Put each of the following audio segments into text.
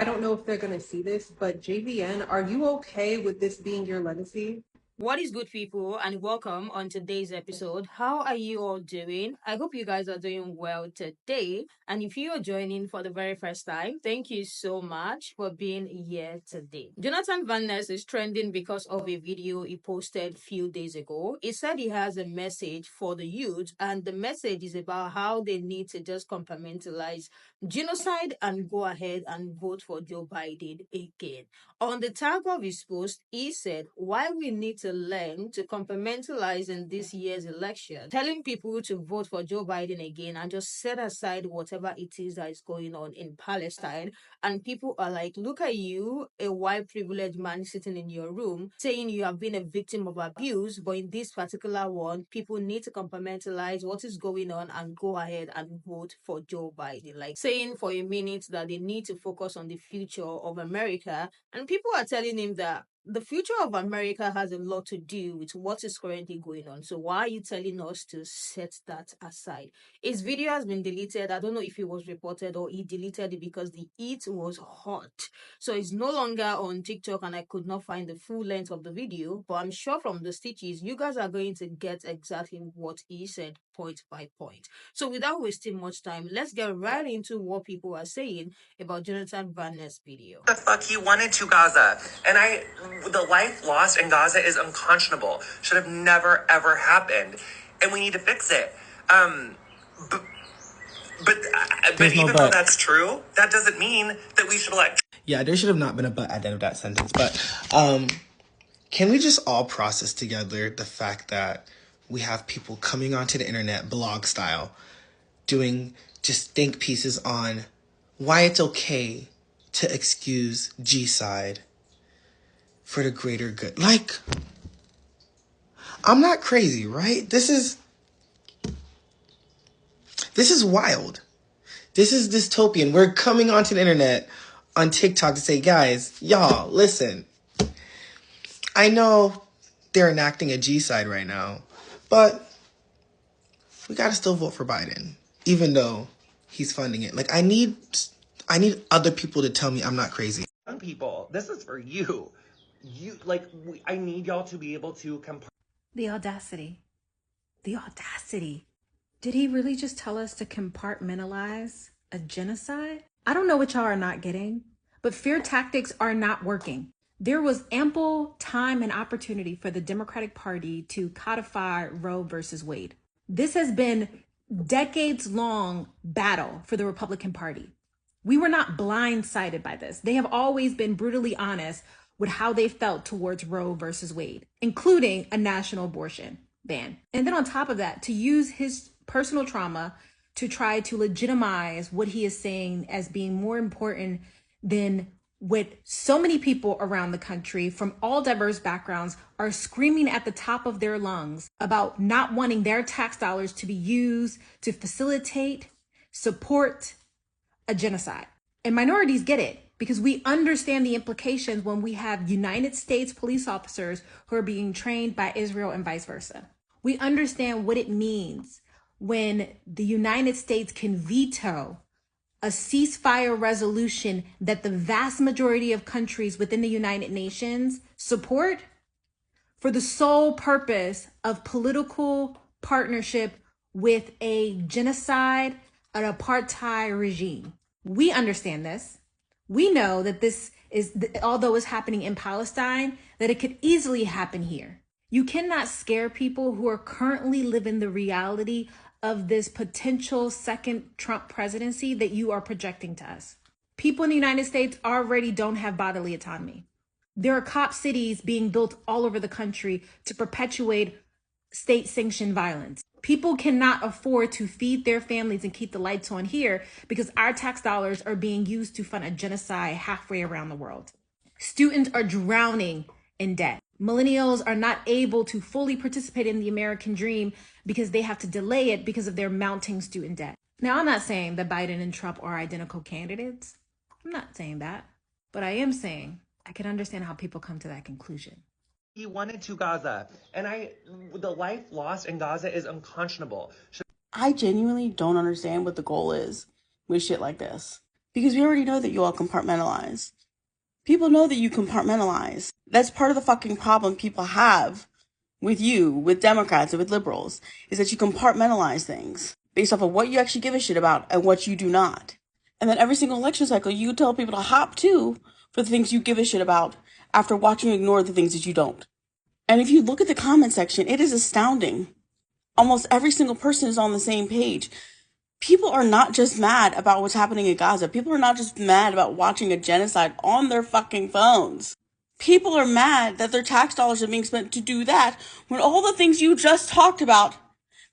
I don't know if they're going to see this, but JVN, are you okay with this being your legacy? What is good, people, and welcome on today's episode. How are you all doing? I hope you guys are doing well today. And if you are joining for the very first time, thank you so much for being here today. Jonathan Van Ness is trending because of a video he posted a few days ago. He said he has a message for the youth, and the message is about how they need to just compartmentalize genocide and go ahead and vote for Joe Biden again. On the tag of his post, he said, why we need to learn to compartmentalize in this year's election, telling people to vote for Joe Biden again and just set aside whatever it is that is going on in Palestine. And people are like, look at you, a white privileged man sitting in your room, saying you have been a victim of abuse. But in this particular one, people need to compartmentalize what is going on and go ahead and vote for Joe Biden. Like saying for a minute that they need to focus on the future of America, and people are telling him that the future of America has a lot to do with what is currently going on. So why are you telling us to set that aside? His video has been deleted. I don't know if it was reported or he deleted it because the heat was hot. So it's no longer on TikTok and I could not find the full length of the video. But I'm sure from the stitches, you guys are going to get exactly what he said point by point. So without wasting much time, let's get right into what people are saying about Jonathan Van Ness' video. The fuck he wanted to Gaza. The life lost in Gaza is unconscionable. Should have never ever happened. And we need to fix it. But, but even though that's true, that doesn't mean that we should elect. Yeah, there should have not been a but at the end of that sentence. But can we just all process together the fact that we have people coming onto the internet, blog style, doing just think pieces on why it's okay to excuse G-side for the greater good. Like, I'm not crazy, right? This is wild. This is dystopian. We're coming onto the internet on TikTok to say, guys, y'all, listen. I know they're enacting a G-side right now, but we gotta still vote for Biden, even though he's funding it. Like, I need other people to tell me I'm not crazy. Young people, this is for you. I need y'all to be able to The audacity. The audacity. Did he really just tell us to compartmentalize a genocide? I don't know what y'all are not getting, but fear tactics are not working. There was ample time and opportunity for the Democratic Party to codify Roe versus Wade. This has been decades-long battle for the Republican Party. We were not blindsided by this. They have always been brutally honest with how they felt towards Roe versus Wade, including a national abortion ban. And then on top of that, to use his personal trauma to try to legitimize what he is saying as being more important than what so many people around the country from all diverse backgrounds are screaming at the top of their lungs about not wanting their tax dollars to be used to facilitate, support a genocide. And minorities get it because we understand the implications when we have United States police officers who are being trained by Israel and vice versa. We understand what it means when the United States can veto a ceasefire resolution that the vast majority of countries within the United Nations support for the sole purpose of political partnership with a genocide, an apartheid regime. We understand this. We know that this is, although it's happening in Palestine, that it could easily happen here. You cannot scare people who are currently living the reality of this potential second Trump presidency that you are projecting to us. People in the United States already don't have bodily autonomy. There are cop cities being built all over the country to perpetuate state-sanctioned violence. People cannot afford to feed their families and keep the lights on here because our tax dollars are being used to fund a genocide halfway around the world. Students are drowning in debt. Millennials are not able to fully participate in the American dream because they have to delay it because of their mounting student debt. Now, I'm not saying that Biden and Trump are identical candidates. I'm not saying that. But I am saying I can understand how people come to that conclusion. He wanted to Gaza. The life lost in Gaza is unconscionable. I genuinely don't understand what the goal is with shit like this. Because we already know that you all compartmentalize. People know that you compartmentalize. That's part of the fucking problem people have with you, with Democrats, and with liberals, is that you compartmentalize things based off of what you actually give a shit about and what you do not. And then every single election cycle, you tell people to hop to for the things you give a shit about after watching you ignore the things that you don't. And if you look at the comment section, it is astounding. Almost every single person is on the same page. People are not just mad about what's happening in Gaza. People are not just mad about watching a genocide on their fucking phones. People are mad that their tax dollars are being spent to do that when all the things you just talked about,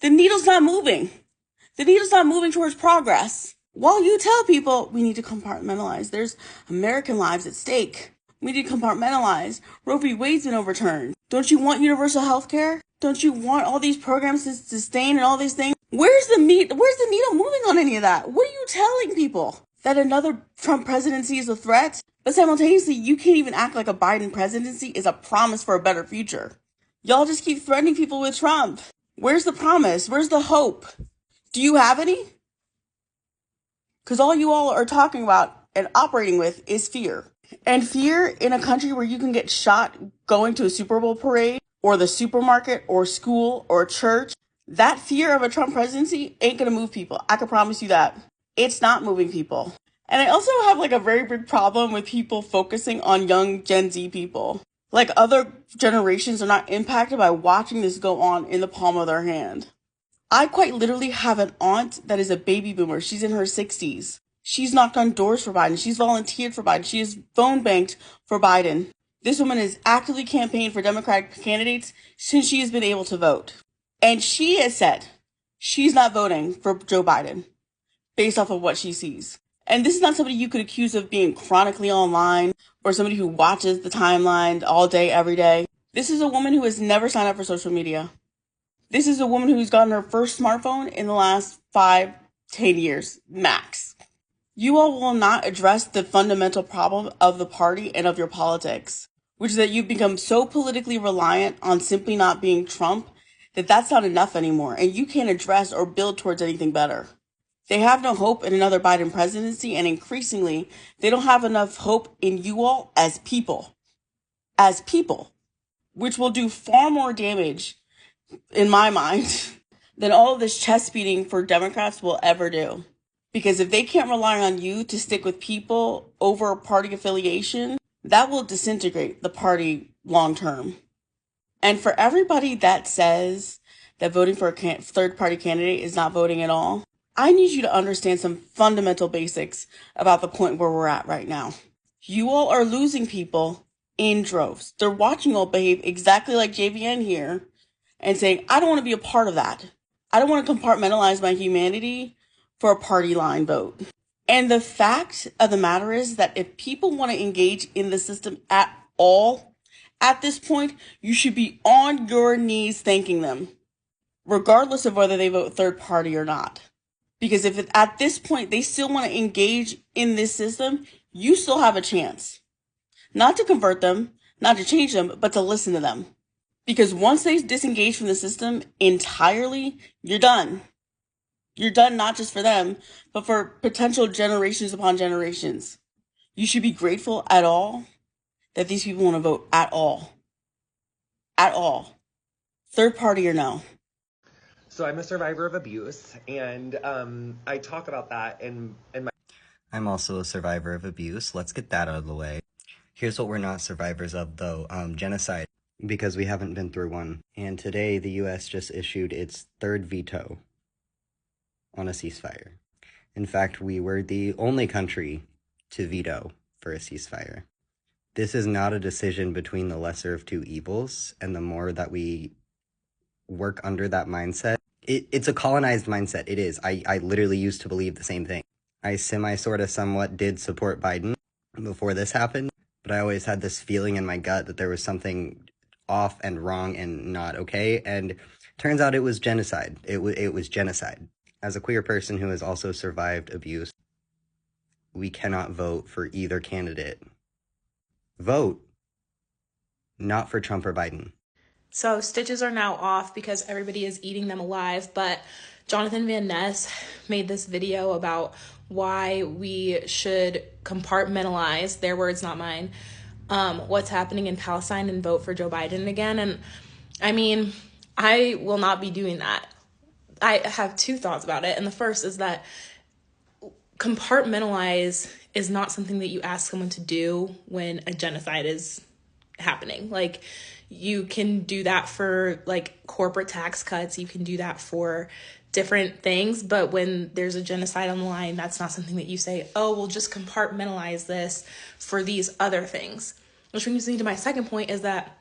the needle's not moving. The needle's not moving towards progress. While you tell people we need to compartmentalize, there's American lives at stake. We need to compartmentalize. Roe v. Wade's been overturned. Don't you want universal health care? Don't you want all these programs to sustain and all these things? Where's the needle moving on any of that? What are you telling people? That another Trump presidency is a threat? But simultaneously, you can't even act like a Biden presidency is a promise for a better future. Y'all just keep threatening people with Trump. Where's the promise? Where's the hope? Do you have any? Because all you all are talking about and operating with is fear. And fear in a country where you can get shot going to a Super Bowl parade or the supermarket or school or church, that fear of a Trump presidency ain't going to move people. I can promise you that. It's not moving people. And I also have like a very big problem with people focusing on young Gen Z people. Like other generations are not impacted by watching this go on in the palm of their hand. I quite literally have an aunt that is a baby boomer. She's in her 60s. She's knocked on doors for Biden. She's volunteered for Biden. She is phone banked for Biden. This woman has actively campaigned for Democratic candidates since she has been able to vote. And she has said she's not voting for Joe Biden based off of what she sees. And this is not somebody you could accuse of being chronically online or somebody who watches the timeline all day, every day. This is a woman who has never signed up for social media. This is a woman who's gotten her first smartphone in the last 5-10 years, max. You all will not address the fundamental problem of the party and of your politics, which is that you've become so politically reliant on simply not being Trump that that's not enough anymore, and you can't address or build towards anything better. They have no hope in another Biden presidency, and increasingly, they don't have enough hope in you all as people, which will do far more damage, in my mind, than all of this chest beating for Democrats will ever do. Because if they can't rely on you to stick with people over party affiliation, that will disintegrate the party long term. And for everybody that says that voting for a third-party candidate is not voting at all, I need you to understand some fundamental basics about the point where we're at right now. You all are losing people in droves. They're watching you all behave exactly like JVN here and saying, I don't want to be a part of that. I don't want to compartmentalize my humanity for a party line vote. And the fact of the matter is that if people want to engage in the system at all, at this point, you should be on your knees thanking them, regardless of whether they vote third party or not. Because if at this point they still want to engage in this system, you still have a chance. Not to convert them, not to change them, but to listen to them. Because once they disengage from the system entirely, you're done. You're done not just for them, but for potential generations upon generations. You should be grateful at all that these people want to vote at all. At all. Third party or no. So I'm a survivor of abuse, and I talk about that in my... I'm also a survivor of abuse. Let's get that out of the way. Here's what we're not survivors of, though. Genocide. Because we haven't been through one. And today, the U.S. just issued its third veto on a ceasefire. In fact, we were the only country to veto for a ceasefire. This is not a decision between the lesser of two evils, and the more that we work under that mindset, it's a colonized mindset. It is. I literally used to believe the same thing. I somewhat did support Biden before this happened, but I always had this feeling in my gut that there was something off and wrong and not okay, and turns out it was genocide. It was genocide. As a queer person who has also survived abuse, we cannot vote for either candidate. Vote not for Trump or Biden. So stitches are now off because everybody is eating them alive, but Jonathan Van Ness made this video about why we should compartmentalize, their words, not mine, what's happening in Palestine and vote for Joe Biden again. And I mean, I will not be doing that. I have two thoughts about it. And the first is that compartmentalize is not something that you ask someone to do when a genocide is happening. Like, you can do that for like corporate tax cuts, you can do that for different things, but when there's a genocide on the line, that's not something that you say, oh, we'll just compartmentalize this for these other things. Which brings me to my second point, is that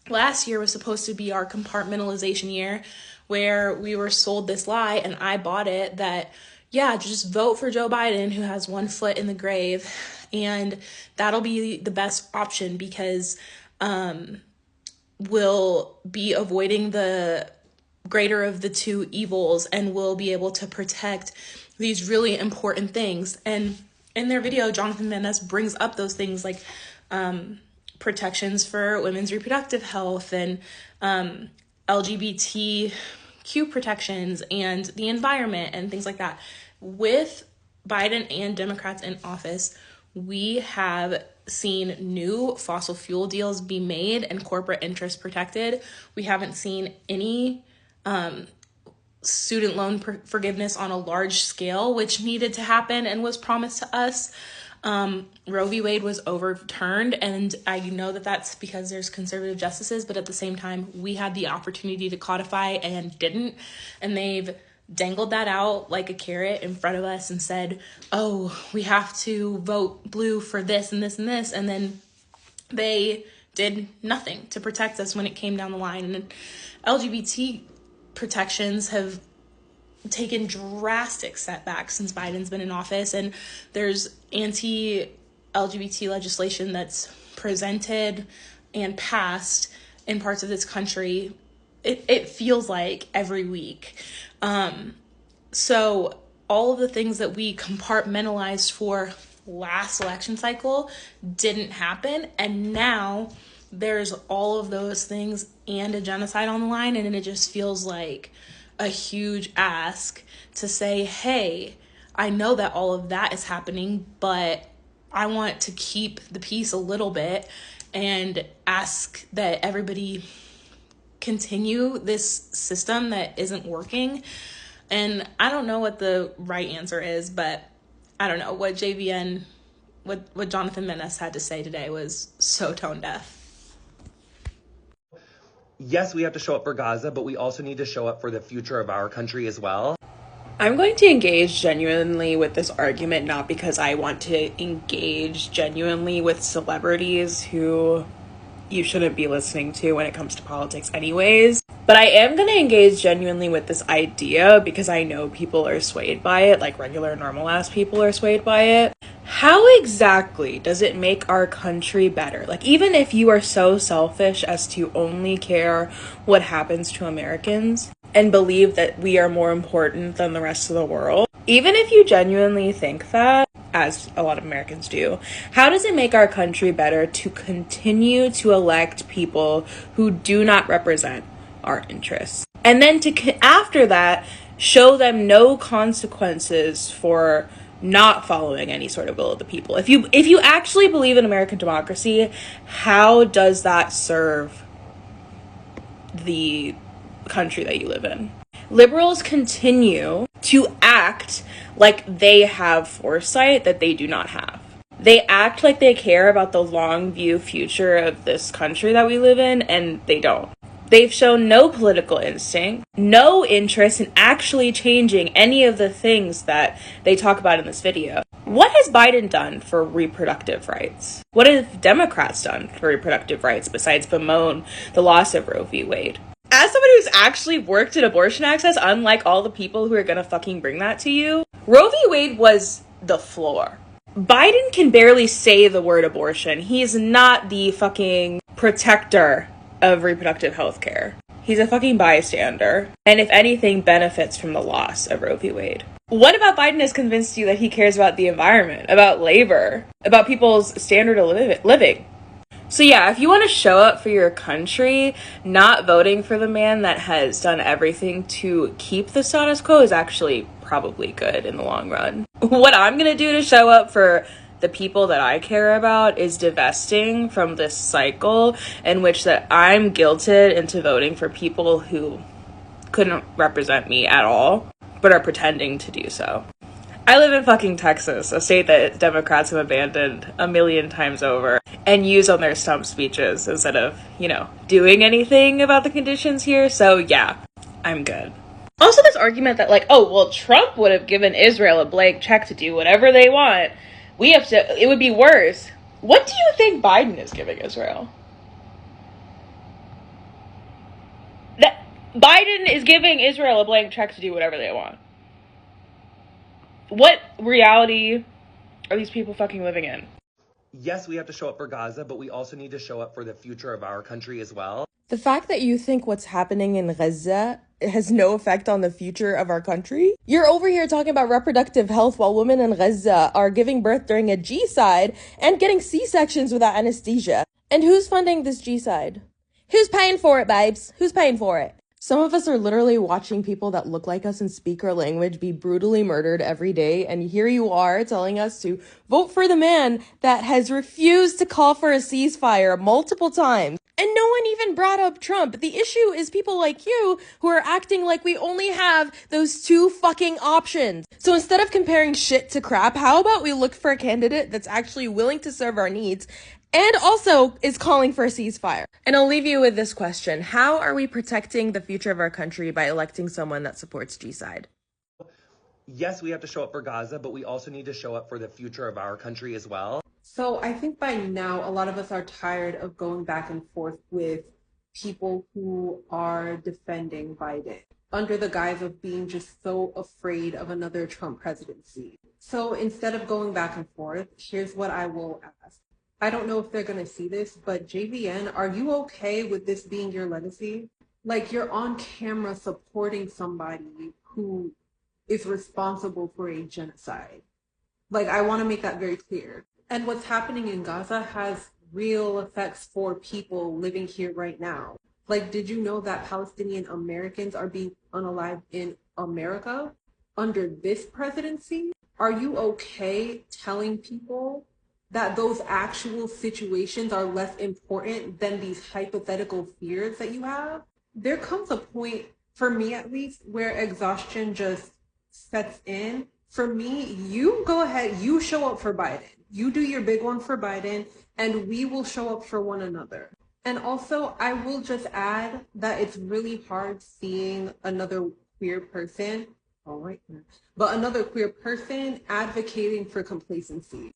last year was supposed to be our compartmentalization year, where we were sold this lie, and I bought it, that yeah, just vote for Joe Biden, who has one foot in the grave, and that'll be the best option, because we'll be avoiding the greater of the two evils, and we'll be able to protect these really important things. And in their video, Jonathan Mendes brings up those things like protections for women's reproductive health, and LGBTQ protections, and the environment, and things like that. With Biden and Democrats in office, we have seen new fossil fuel deals be made and corporate interests protected. We haven't seen any student loan forgiveness on a large scale, which needed to happen and was promised to us. Roe v. Wade was overturned, and I know that that's because there's conservative justices, but at the same time, we had the opportunity to codify and didn't, and they've dangled that out like a carrot in front of us and said, oh, we have to vote blue for this and this and this, and then they did nothing to protect us when it came down the line. And LGBT protections have taken drastic setbacks since Biden's been in office, and there's anti-LGBT legislation that's presented and passed in parts of this country. It feels like every week. So all of the things that we compartmentalized for last election cycle didn't happen, and now there's all of those things and a genocide on the line, and it just feels like a huge ask to say, hey, I know that all of that is happening, but I want to keep the peace a little bit and ask that everybody continue this system that isn't working. And I don't know what the right answer is, but I don't know, what what Jonathan Mendes had to say today was so tone deaf. Yes, we have to show up for Gaza, but we also need to show up for the future of our country as well. I'm going to engage genuinely with this argument, not because I want to engage genuinely with celebrities who you shouldn't be listening to when it comes to politics anyways, but I am going to engage genuinely with this idea because I know people are swayed by it, like regular normal ass people are swayed by it. How exactly does it make our country better? Like, even if you are so selfish as to only care what happens to Americans and believe that we are more important than the rest of the world, even if you genuinely think that, as a lot of Americans do, how does it make our country better to continue to elect people who do not represent our interests? And then after that, show them no consequences for not following any sort of will of the people. If you actually believe in American democracy, how does that serve the country that you live in? Liberals continue to act like they have foresight that they do not have. They act like they care about the long view future of this country that we live in, and they don't. They've shown no political instinct, no interest in actually changing any of the things that they talk about in this video. What has Biden done for reproductive rights? What have Democrats done for reproductive rights besides bemoan the loss of Roe v. Wade? As somebody who's actually worked in abortion access, unlike all the people who are gonna fucking bring that to you, Roe v. Wade was the floor. Biden can barely say the word abortion. He's not the fucking protector of reproductive health care. He's a fucking bystander, and if anything, benefits from the loss of Roe v. Wade. What about Biden has convinced you that he cares about the environment, about labor, about people's standard of living? So yeah, if you want to show up for your country, not voting for the man that has done everything to keep the status quo is actually probably good in the long run. What I'm gonna do to show up for the people that I care about is divesting from this cycle in which that I'm guilted into voting for people who couldn't represent me at all, but are pretending to do so. I live in fucking Texas, a state that Democrats have abandoned a million times over and use on their stump speeches instead of, doing anything about the conditions here. So yeah, I'm good. Also, this argument that Trump would have given Israel a blank check to do whatever they want. It would be worse. What do you think Biden is giving Israel? That Biden is giving Israel a blank check to do whatever they want. What reality are these people fucking living in? Yes, we have to show up for Gaza, but we also need to show up for the future of our country as well. The fact that you think what's happening in Gaza has no effect on the future of our country? You're over here talking about reproductive health while women in Gaza are giving birth during a G-side and getting C-sections without anesthesia. And who's funding this G-side? Who's paying for it, babes? Who's paying for it? Some of us are literally watching people that look like us and speak our language be brutally murdered every day, and here you are telling us to vote for the man that has refused to call for a ceasefire multiple times. And no one even brought up Trump. The issue is people like you who are acting like we only have those two fucking options. So instead of comparing shit to crap, how about we look for a candidate that's actually willing to serve our needs and also is calling for a ceasefire? And I'll leave you with this question. How are we protecting the future of our country by electing someone that supports G-side? Yes, we have to show up for Gaza, but we also need to show up for the future of our country as well. So I think by now a lot of us are tired of going back and forth with people who are defending Biden under the guise of being just so afraid of another Trump presidency. So instead of going back and forth, here's what I will ask. I don't know if they're going to see this, but JVN, are you okay with this being your legacy? Like, you're on camera supporting somebody who is responsible for a genocide. Like, I want to make that very clear. And what's happening in Gaza has real effects for people living here right now. Like, did you know that Palestinian Americans are being unalived in America under this presidency? Are you okay telling people that those actual situations are less important than these hypothetical fears that you have? There comes a point, for me at least, where exhaustion just sets in. For me, you go ahead, you show up for Biden. You do your big one for Biden, and we will show up for one another. And also, I will just add that it's really hard seeing another queer person, but another queer person advocating for complacency.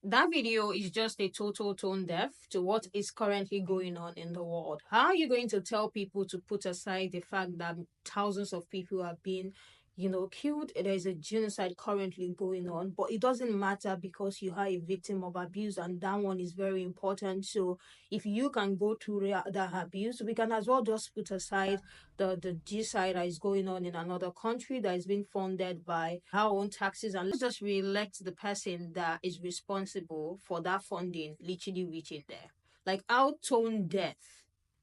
That video is just a total tone deaf to what is currently going on in the world. How are you going to tell people to put aside the fact that thousands of people are being killed? There is a genocide currently going on, but it doesn't matter because you are a victim of abuse, and that one is very important. So if you can go through that abuse, we can as well just put aside the genocide that is going on in another country that is being funded by our own taxes, and let's just re-elect the person that is responsible for that funding literally reaching there. Like, how tone deaf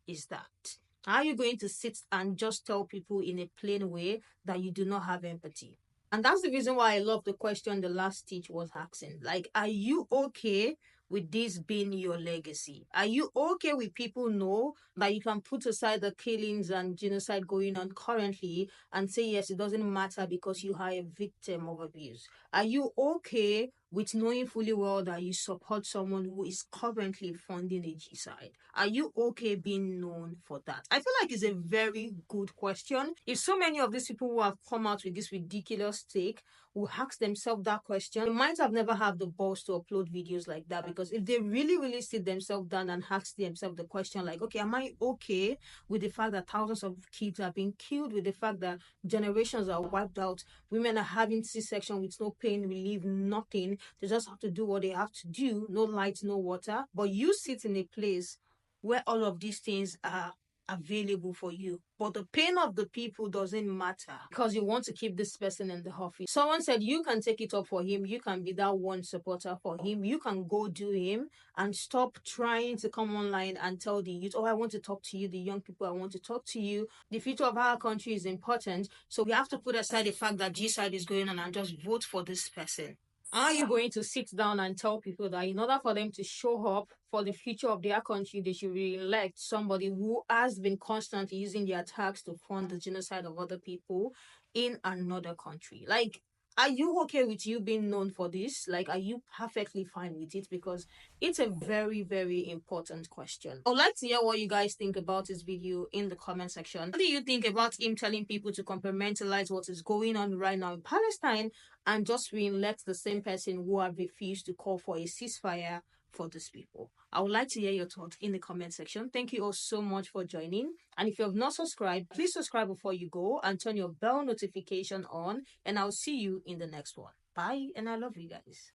is that? How are you going to sit and just tell people in a plain way that you do not have empathy? And that's the reason why I love the question the last teach was asking. Like, are you okay with this being your legacy? Are you okay with people know that you can put aside the killings and genocide going on currently and say, yes, it doesn't matter because you are a victim of abuse? Are you okay with knowing fully well that you support someone who is currently funding a genocide? Are you okay being known for that? I feel like it's a very good question. If so many of these people who have come out with this ridiculous take will ask themselves that question, they might have never had the balls to upload videos like that, because if they really sit themselves down and ask themselves the question like, okay, am I okay with the fact that thousands of kids are being killed, with the fact that generations are wiped out, women are having C-section with no pain relief, nothing, they just have to do what they have to do, no light, no water, but you sit in a place where all of these things are available for you. But the pain of the people doesn't matter because you want to keep this person in the office. Someone said you can take it up for him. You can be that one supporter for him. You can go do him and stop trying to come online and tell the youth, oh, I want to talk to you, the young people, I want to talk to you. The future of our country is important. So we have to put aside the fact that G-side is going on and just vote for this person. Are you going to sit down and tell people that in order for them to show up for the future of their country, they should re-elect somebody who has been constantly using their tax to fund the genocide of other people in another country? Like, are you okay with you being known for this? Like, are you perfectly fine with it? Because it's a very, very important question. I'd like to hear what you guys think about this video in the comment section. What do you think about him telling people to compartmentalize what is going on right now in Palestine and just re-elect the same person who have refused to call for a ceasefire for these people? I would like to hear your thoughts in the comment section. Thank you all so much for joining. And if you have not subscribed, please subscribe before you go and turn your bell notification on. And I'll see you in the next one. Bye, and I love you guys.